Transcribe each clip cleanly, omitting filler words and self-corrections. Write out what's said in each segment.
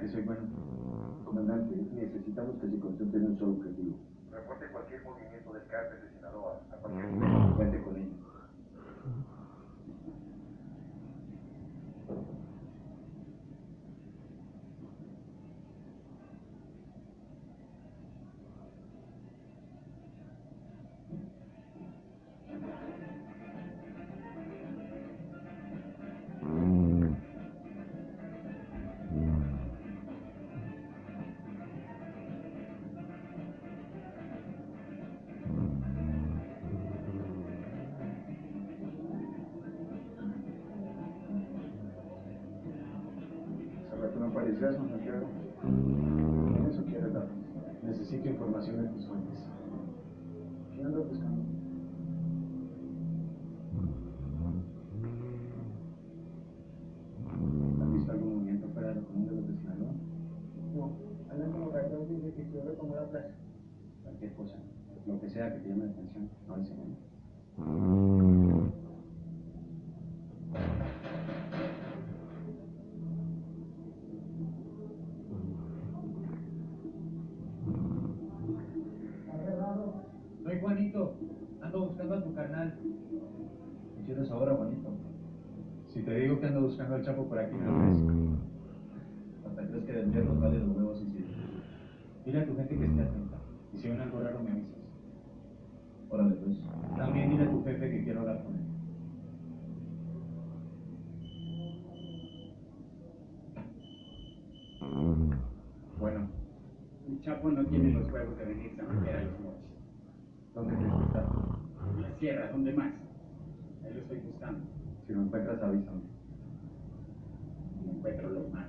que soy bueno. Comandante, necesitamos que se concentre en un solo objetivo. Reporte cualquier movimiento del cártel de Sinaloa. A cualquier Cuente con ello. ¿No parecías, don Santiago? Eso quieres dar. Necesito información de tus fuentes. ¿Quién anda buscando? ¿Has visto algún movimiento fuera de lo común de los de Sinaloa? No, andan como ratos desde que estuve como la plaza. Cualquier cosa, lo que sea que te llame la atención, no dice nada. Soy Juanito, ando buscando a tu carnal. ¿Qué quieres ahora, Juanito? Si te digo que ando buscando al Chapo por aquí, me ofrezco. Hasta crees que del nos vale los huevos y sirve. Dile a tu gente que esté atenta. Y si ven algo raro, me avisas. Órale, pues. También dile a tu jefe que quiero hablar con él. Bueno. El Chapo no tiene los huevos de venirse a meter a los mochis. ¿Dónde crees que está? En la sierra, ¿dónde más? Ahí lo estoy buscando. Si lo encuentras, avísame. Si lo encuentro, lo mato.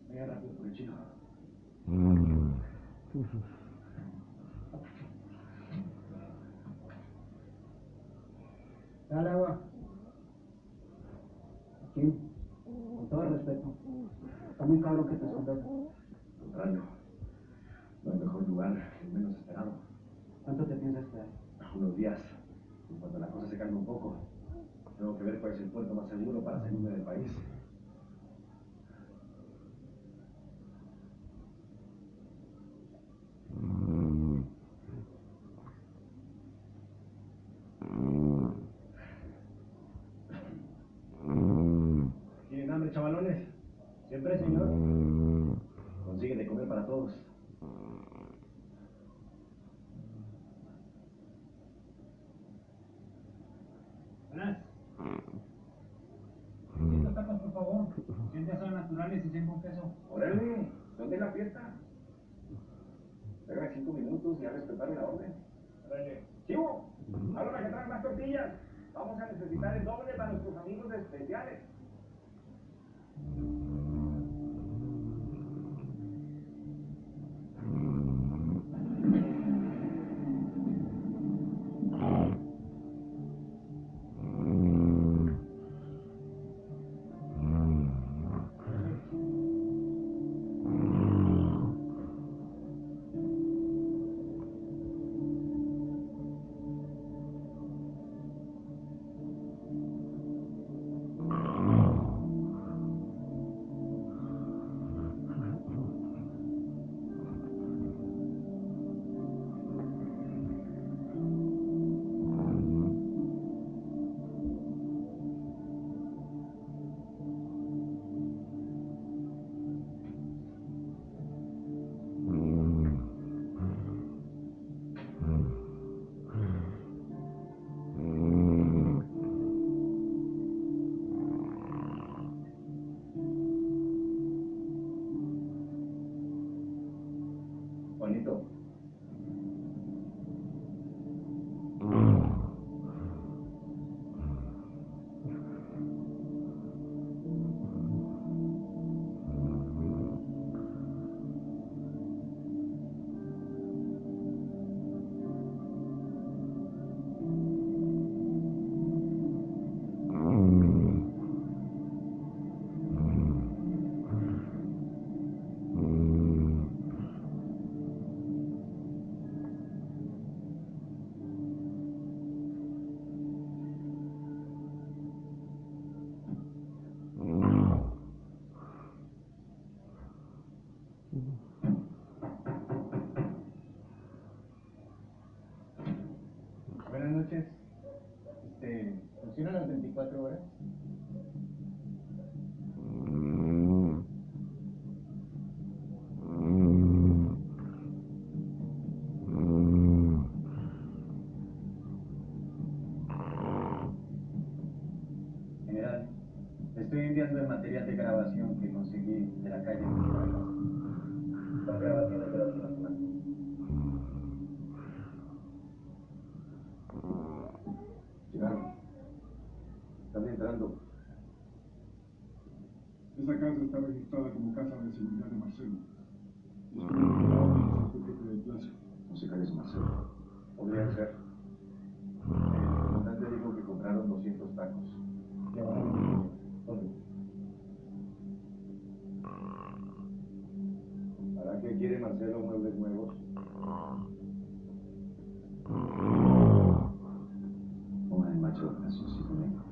Venga rápido por el chino. Dale agua. Aquí, con todo el respeto. Está muy cabrón que te escondas. Contrario. No hay mejor lugar, el menos esperado. ¿Cuánto te piensas quedar? Unos días. Y cuando la cosa se calme un poco, tengo que ver cuál es el puerto más seguro para salirme del país. ¿Tienen hambre, chavalones? ¿Siempre, señor? Consiguen de comer para todos. Buenas. Estas tapas, por favor. 100 de asado naturales y 100 con queso. ¡Órale! ¿Dónde es la fiesta? Venga, 5 minutos y a respetar la orden. Órale. ¡Chivo! ¡Háblame que traen más tortillas! Vamos a necesitar el doble para nuestros amigos especiales. Juanito. Buenas noches. ¿Funcionan las 24 horas? General, le estoy enviando el material de grabación que conseguí de la calle. Son grabaciones de la última semana. Llegaron. Están entrando. Esta casa está registrada como casa de seguridad de Marcelo. Disponemos de la orden del jefe de plaza. No sé cuál es Marcelo. Podría ser. El comandante dijo que compraron 200 tacos. ¿Dónde? ¿Para qué quiere Marcelo muebles nuevos? Pongan el macho de nación psicológico.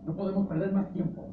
No podemos perder más tiempo.